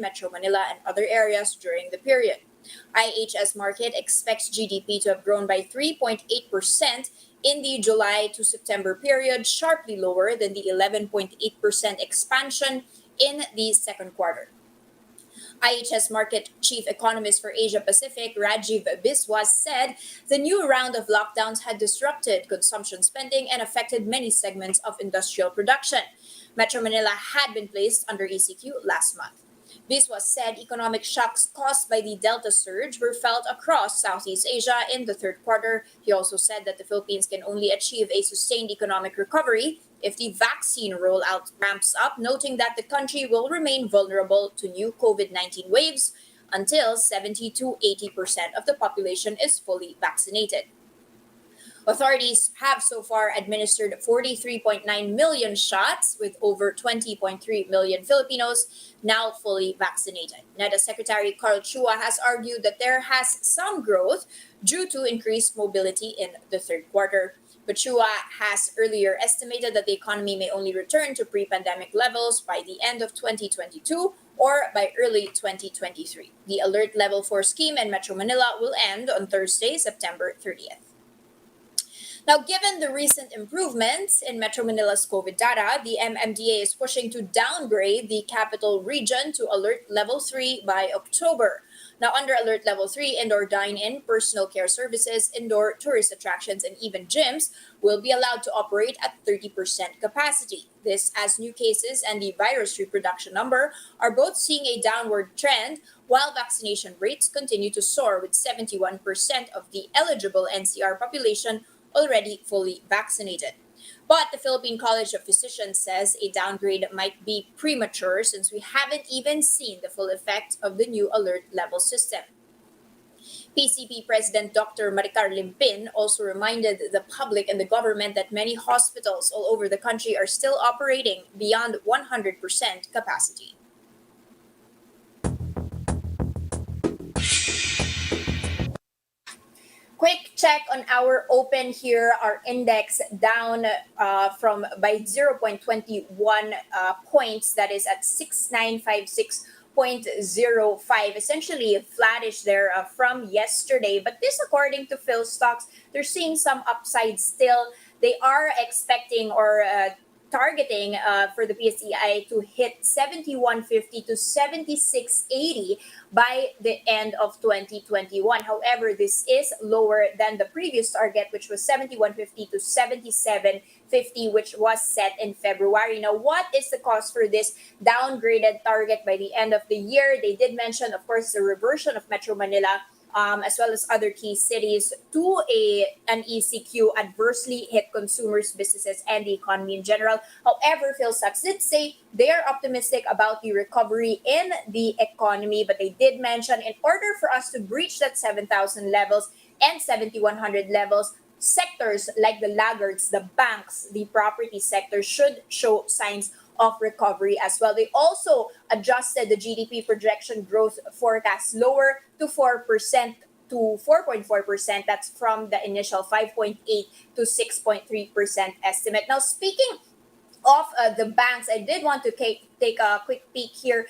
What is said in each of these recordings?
Metro Manila and other areas during the period. IHS Market expects GDP to have grown by 3.8% in the July to September period, sharply lower than the 11.8% expansion in the second quarter. IHS Market Chief Economist for Asia Pacific, Rajiv Biswas, said the new round of lockdowns had disrupted consumption spending and affected many segments of industrial production. Metro Manila had been placed under ECQ last month. Biswas said economic shocks caused by the Delta surge were felt across Southeast Asia in the third quarter. He also said that the Philippines can only achieve a sustained economic recovery if the vaccine rollout ramps up, noting that the country will remain vulnerable to new COVID-19 waves until 70 to 80% of the population is fully vaccinated. Authorities have so far administered 43.9 million shots, with over 20.3 million Filipinos now fully vaccinated. NEDA Secretary Carl Chua has argued that there has some growth due to increased mobility in the third quarter. But Chua has earlier estimated that the economy may only return to pre-pandemic levels by the end of 2022 or by early 2023. The Alert Level 4 scheme in Metro Manila will end on Thursday, September 30th. Now, given the recent improvements in Metro Manila's COVID data, the MMDA is pushing to downgrade the capital region to Alert Level 3 by October. Now, under Alert Level 3, indoor dine-in, personal care services, indoor tourist attractions, and even gyms will be allowed to operate at 30% capacity. This as new cases and the virus reproduction number are both seeing a downward trend, while vaccination rates continue to soar, with 71% of the eligible NCR population already fully vaccinated. But the Philippine College of Physicians says a downgrade might be premature since we haven't even seen the full effect of the new alert level system. PCP President Dr. Maricar Limpin also reminded the public and the government that many hospitals all over the country are still operating beyond 100% capacity. Quick check on our open here. Our index down from by 0.21 points. That is at 6956.05. Essentially flattish there from yesterday. But this, according to Phil Stocks, they're seeing some upside still. They are expecting or targeting for the PSEI to hit 7150 to 7680 by the end of 2021. However, this is lower than the previous target, which was 7150 to 7750, which was set in February. Now, what is the cause for this downgraded target by the end of the year? They did mention, of course, the reversion of Metro Manila, as well as other key cities, to an ECQ adversely hit consumers, businesses, and the economy in general. However, Phil Sachs did say they are optimistic about the recovery in the economy, but they did mention in order for us to breach that 7,000 levels and 7,100 levels, sectors like the laggards, the banks, the property sector should show signs of recovery as well. They also adjusted the GDP projection growth forecast lower to 4% to 4.4%. That's from the initial 5.8 to 6.3% estimate. Now, speaking of the banks, I did want to take a quick peek here,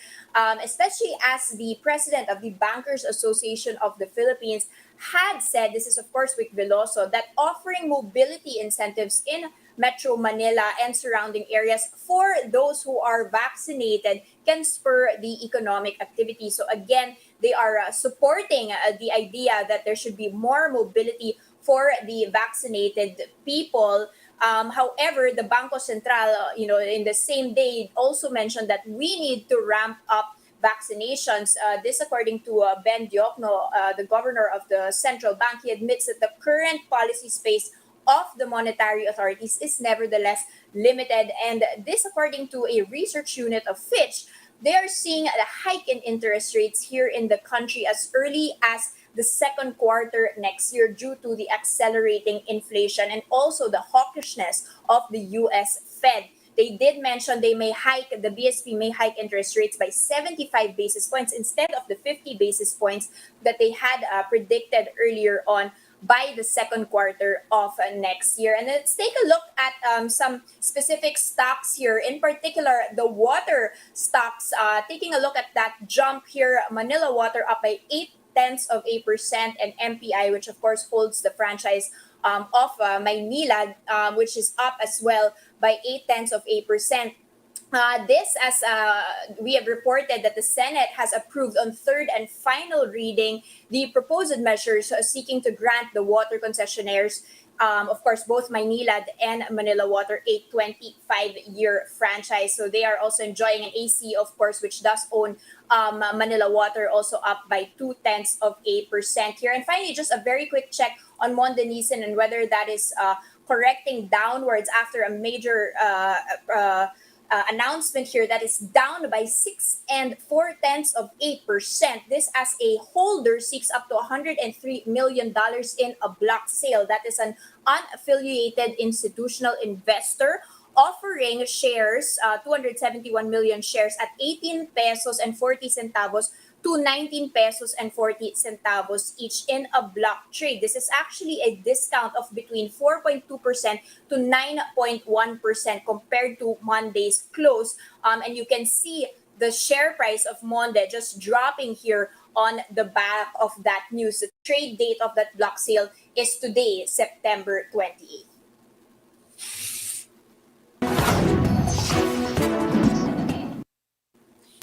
especially as the president of the Bankers Association of the Philippines had said, this is of course Vic Veloso, that offering mobility incentives in Metro Manila and surrounding areas for those who are vaccinated can spur the economic activity. So again, they are supporting the idea that there should be more mobility for the vaccinated people. However, the Bangko Sentral, in the same day, also mentioned that we need to ramp up vaccinations. This, according to Ben Diokno, the governor of the central bank, he admits that the current policy space of the monetary authorities is nevertheless limited. And this, according to a research unit of Fitch, they are seeing a hike in interest rates here in the country as early as the second quarter next year due to the accelerating inflation and also the hawkishness of the US Fed. They did mention the BSP may hike interest rates by 75 basis points instead of the 50 basis points that they had predicted earlier on. by the second quarter of next year. And let's take a look at some specific stocks here, in particular the water stocks. Taking a look at that jump here, Manila Water up by 0.8%, and MPI, which of course holds the franchise of Maynila, which is up as well by 0.8%. This, as we have reported, that the Senate has approved on third and final reading the proposed measures seeking to grant the water concessionaires, of course, both Maynilad and Manila Water, a 25-year franchise. So they are also enjoying an AC, of course, which does own Manila Water, also up by 0.2% here. And finally, just a very quick check on Monde Nielsen and whether that is correcting downwards after a major announcement here that is down by 6.4%. This, as a holder, seeks up to $103 million in a block sale. That is an unaffiliated institutional investor offering shares, 271 million shares at 18 pesos and 40 centavos to 19 pesos and 40 centavos each in a block trade. This is actually a discount of between 4.2% to 9.1% compared to Monday's close. And you can see the share price of Monde just dropping here on the back of that news. The trade date of that block sale is today, September 28th.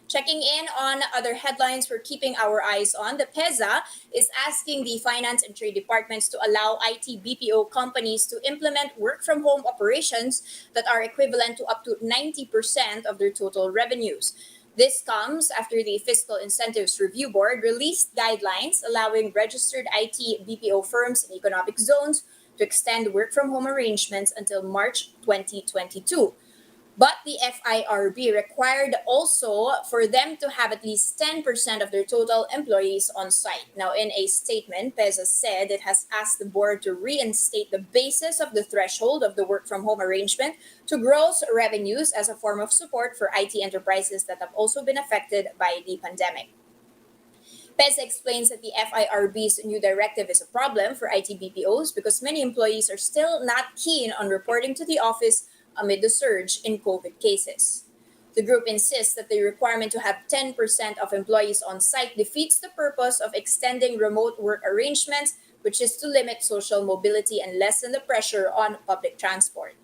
Checking in on other headlines we're keeping our eyes on, the PEZA is asking the Finance and Trade Departments to allow IT BPO companies to implement work-from-home operations that are equivalent to up to 90% of their total revenues. This comes after the Fiscal Incentives Review Board released guidelines allowing registered IT BPO firms in economic zones to extend work-from-home arrangements until March 2022. But the FIRB required also for them to have at least 10% of their total employees on site. Now, in a statement, PEZA said it has asked the board to reinstate the basis of the threshold of the work-from-home arrangement to gross revenues as a form of support for IT enterprises that have also been affected by the pandemic. PEZA explains that the FIRB's new directive is a problem for IT BPOs because many employees are still not keen on reporting to the office amid the surge in COVID cases. The group insists that the requirement to have 10% of employees on site defeats the purpose of extending remote work arrangements, which is to limit social mobility and lessen the pressure on public transport.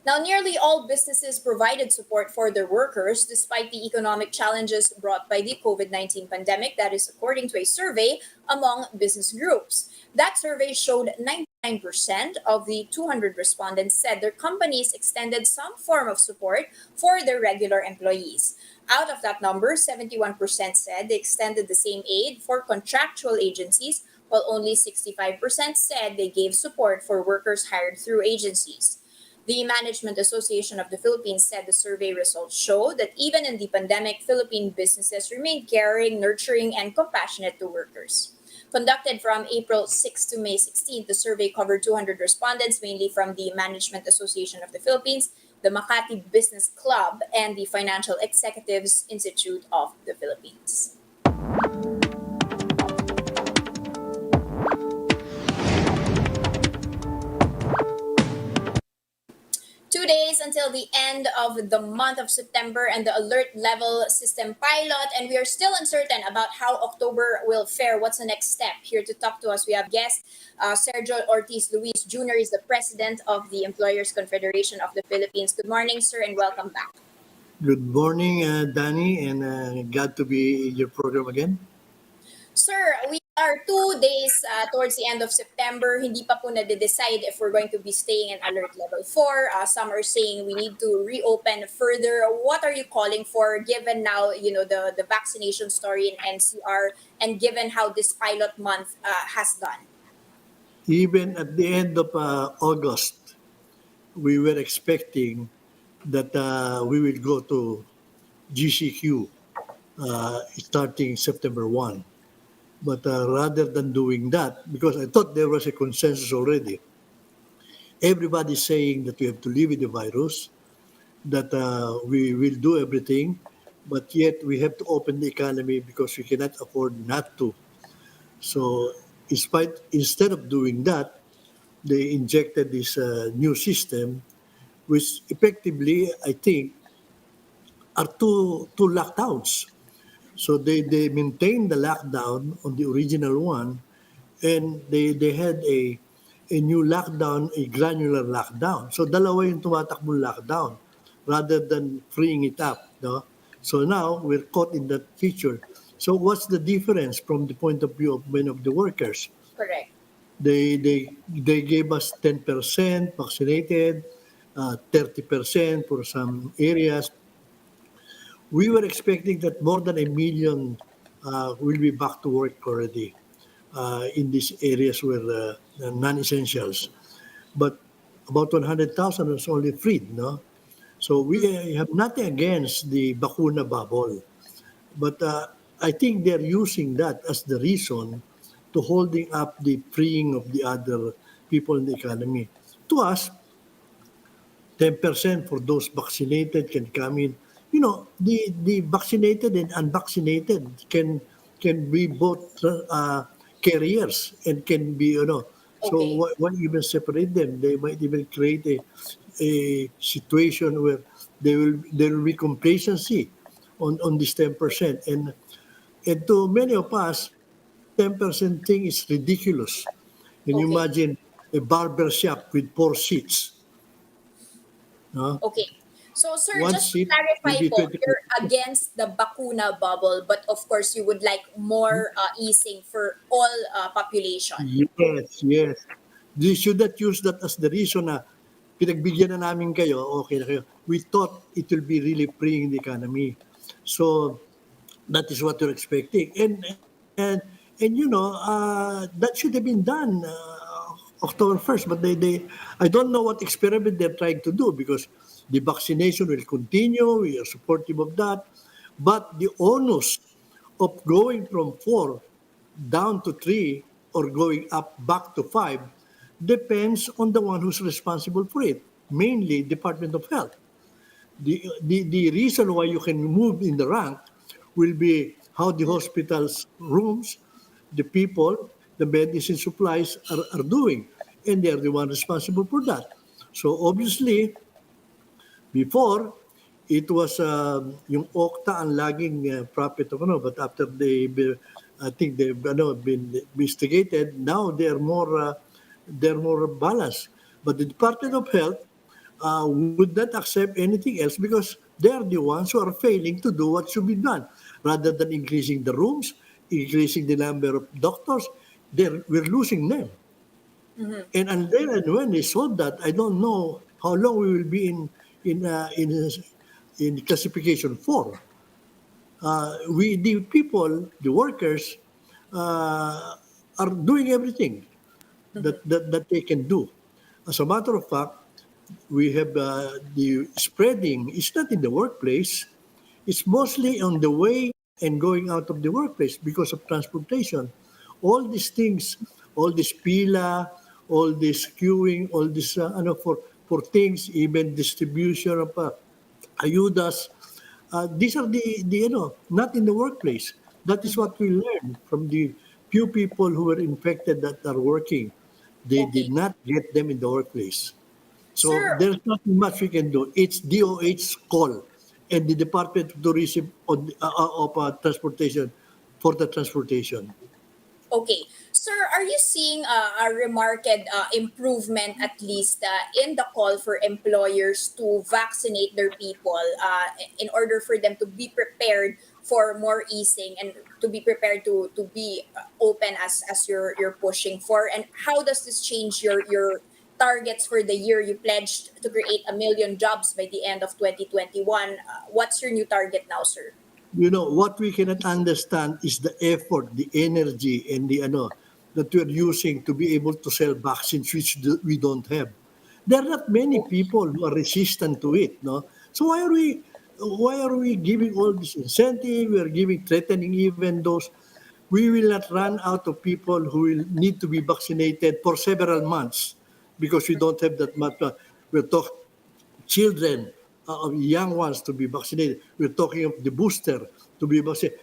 Now, nearly all businesses provided support for their workers despite the economic challenges brought by the COVID-19 pandemic. That is according to a survey among business groups. That survey showed 99% of the 200 respondents said their companies extended some form of support for their regular employees. Out of that number, 71% said they extended the same aid for contractual agencies, while only 65% said they gave support for workers hired through agencies. The Management Association of the Philippines said the survey results show that even in the pandemic, Philippine businesses remained caring, nurturing, and compassionate to workers. Conducted from April 6 to May 16, the survey covered 200 respondents, mainly from the Management Association of the Philippines, the Makati Business Club, and the Financial Executives Institute of the Philippines. 2 days until the end of the month of September and the alert level system pilot, and we are still uncertain about how October will fare. What's the next step? Here to talk to us, we have guest Sergio Ortiz-Luis Jr. is the president of the Employers Confederation of the Philippines. Good morning, sir, and welcome back. Good morning, Danie, and glad to be in your program again. Sir, we are 2 days towards the end of September. Hindi pa po na-decide if we're going to be staying in alert level 4. Some are saying we need to reopen further. What are you calling for given now, the vaccination story in NCR and given how this pilot month has done? Even at the end of August, we were expecting that we will go to GCQ starting September 1. But rather than doing that, because I thought there was a consensus already, everybody's saying that we have to live with the virus, that we will do everything, but yet we have to open the economy because we cannot afford not to. So instead of doing that, they injected this new system, which effectively, I think, are two lockdowns. So they maintained the lockdown on the original one, and they had a new lockdown, a granular lockdown. So dalawa yung tumatakbong lockdown rather than freeing it up. No? So now we're caught in that feature. So what's the difference from the point of view of many of the workers? Correct. They gave us 10% vaccinated, 30% for some areas. We were expecting that more than a million will be back to work already in these areas where non-essentials. But about 100,000 was only freed, no? So we have nothing against the bakuna bubble. But I think they're using that as the reason to holding up the freeing of the other people in the economy. To us, 10% for those vaccinated can come in. You know, the vaccinated and unvaccinated can be both carriers and can be, so Okay. why even separate them? They might even create a situation where there will be complacency on this 10%. And to many of us, 10% thing is ridiculous. Can you Okay. imagine a barber shop with 4 seats? No? Okay. So, sir, One just to seat will clarify be po, 25. you're against the bakuna bubble, but of course, you would like more easing for all population. Yes, yes. They should not use that as the reason na pinagbigyan na namin kayo, okay na kayo. We thought it will be really freeing the economy. So that is what we're expecting. And that should have been done October 1st, but they I don't know what experiment they're trying to do because the vaccination will continue. We are supportive of that. But the onus of going from 4 down to 3 or going up back to 5 depends on the one who's responsible for it, mainly Department of Health. The reason why you can move in the rank will be how the hospital's rooms, the people, the medicine supplies are doing. And they're the one responsible for that. So obviously, before, it was yung Okta ang laging profit of but after I think they've been investigated, now they're more balanced. But the Department of Health would not accept anything else because they are the ones who are failing to do what should be done. Rather than increasing the rooms, increasing the number of doctors, we're losing them. And until and when they solve that, I don't know how long we will be in uh, in in classification 4. We the people, the workers, are doing everything that they can do. As a matter of fact, we have the spreading is not in the workplace. It's mostly on the way and going out of the workplace because of transportation. All these things, all this pila, all this queuing, all this for things, even distribution of ayudas. These are the not in the workplace. That is what we learned from the few people who were infected that are working. They did Okay. not get them in the workplace. So Sir, there's nothing much we can do. It's DOH's call and the Department of Tourism of Transportation for the transportation. okay. Sir, are you seeing a remarked improvement, at least in the call for employers to vaccinate their people in order for them to be prepared for more easing and to be prepared to be open as you're pushing for? And how does this change your targets for the year? You pledged to create 1 million jobs by the end of 2021. What's your new target now, sir? What we cannot understand is the effort, the energy, and the that we're using to be able to sell vaccines which we don't have. There are not many people who are resistant to it, no. So why are we giving all this incentive? We are giving threatening even those. We will not run out of people who will need to be vaccinated for several months because we don't have that much. We're talking children, of young ones to be vaccinated. We're talking of the booster to be vaccinated.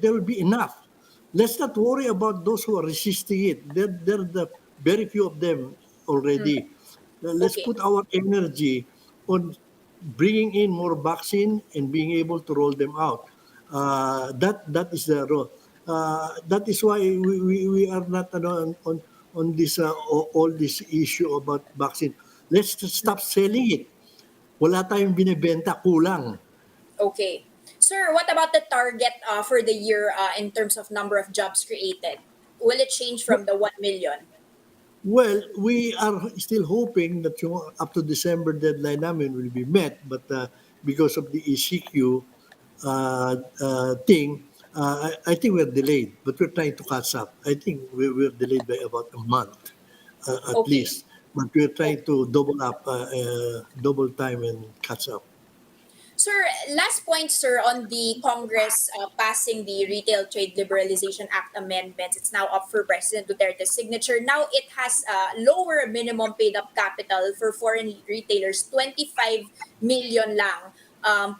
There will be enough. let's not worry about those who are resisting it. There are the very few of them Mm, already. Let's okay. put our energy on bringing in more vaccine and being able to roll them out. That is the role. That is why we are not on this all this issue about vaccine. Let's just stop selling it. Wala tayong binebenta, kulang. Okay. Sir, what about the target for the year in terms of number of jobs created? Will it change from the 1 million? Well, we are still hoping that yung up to December deadline namin will be met, but because of the ECQ thing, I think we're delayed, but we're trying to catch up. I think we're delayed by about a month at Okay. least, but we're trying Okay. to double time and catch up. Sir, last point, sir, on the Congress passing the Retail Trade Liberalization Act amendments. It's now up for President Duterte's signature. Now it has lower minimum paid up capital for foreign retailers, 25 million lang.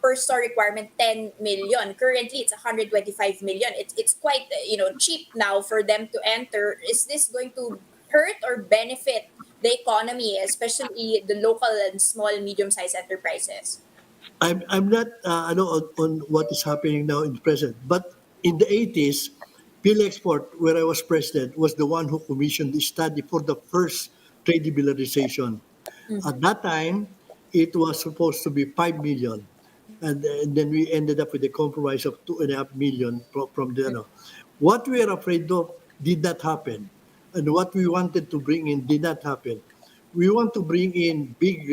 Per store requirement, 10 million. Currently, it's 125 million. It's quite cheap now for them to enter. Is this going to hurt or benefit the economy, especially the local and small medium-sized enterprises? I'm not on what is happening now in the present, but in the 80s, Export, where I was president, was the one who commissioned the study for the first trade liberalization. At Mhm. that time, it was supposed to be 5 million. And then we ended up with a compromise of 2.5 million from the. What we are afraid of did not happen. And what we wanted to bring in did not happen. We want to bring in big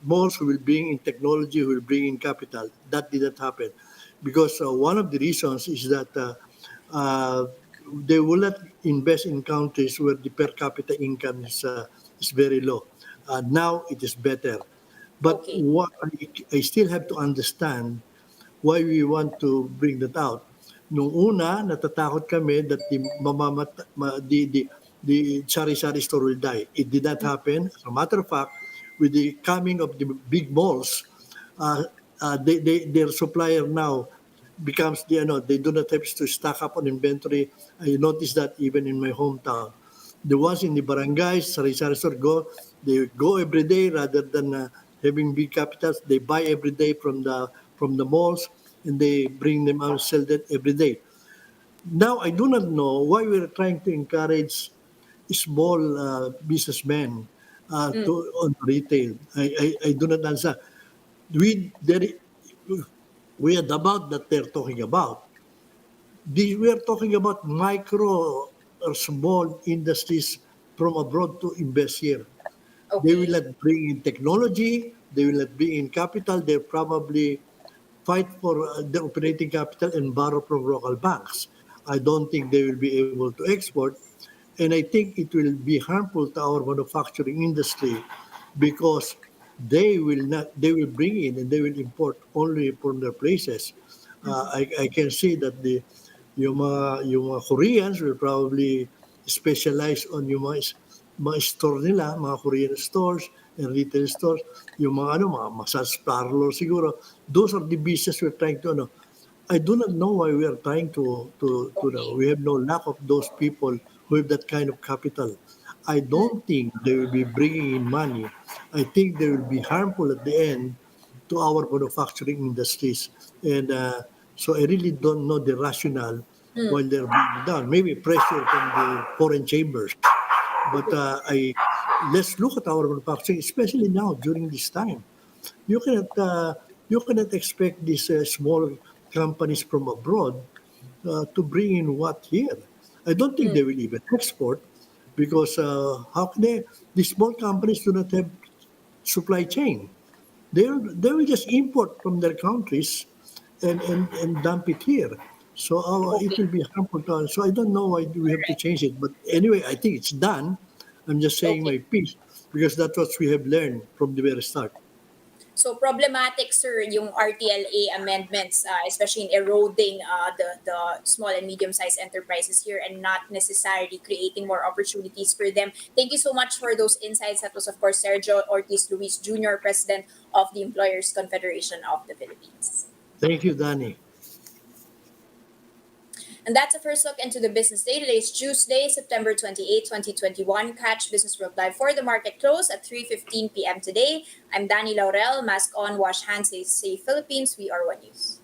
malls who will bring in technology, who will bring in capital. That did not happen. Because one of the reasons is that uh, they will not invest in countries where the per capita income is very low. Now it is better. But Okay. what I still have to understand why we want to bring that out. Nung una, natatakot kami that the sari-sari store will die. It did not happen. As a matter of fact, with the coming of the big malls, uh, their supplier now becomes they do not have to stock up on inventory. I noticed that even in my hometown. The ones in the barangays, sari-sari store they go every day rather than having big capitals. They buy every day from the malls and they bring them out and sell that every day. Now I do not know why we're trying to encourage small businessmen to Mm. on retail. I do not understand. We there we are the amount that they're talking about. We are talking about micro or small industries from abroad to invest here. They will Okay. not bring in technology. They will not bring in capital. They'll probably fight for the operating capital and borrow from local banks. I don't think they will be able to export. And I think it will be harmful to our manufacturing industry because they will bring in and they will import only from their places. I can see that yung mga Koreans will probably specialize on mga store nila, mga Korean stores and retail stores, yung mga massage parlor siguro. Those are the business we're trying to I do not know why we are trying to Okay. we have no lack of those people who have that kind of capital. I Mm. don't think they will be bringing in money. I think they will be harmful at the end to our manufacturing industries. And so I really don't know the rationale Mm. while they're being done. Maybe pressure from the foreign chambers. But let's look at our manufacturing, especially now during this time. You cannot uh, you cannot expect these small companies from abroad to bring in what here. I don't think Mm. they will even export because how can the small companies do not have supply chain. They will just import from their countries and dump it here. So it Okay. will be harmful to us. So I don't know why we have to Correct. change it. But anyway, I think it's done. I'm just saying Okay. my piece because that's what we have learned from the very start. So problematic, sir, yung RTLA amendments, especially in eroding the small and medium-sized enterprises here and not necessarily creating more opportunities for them. Thank you so much for those insights. That was, of course, Sergio Ortiz-Luis Jr., President of the Employers Confederation of the Philippines. Thank you, Danny. And that's a first look into the business day. Today is Tuesday, September 28, 2021. Catch Businessworld Live for the market close at 3:15 p.m. today. I'm Danie Laurel. Mask on, wash hands, stay safe. Philippines, we are One News.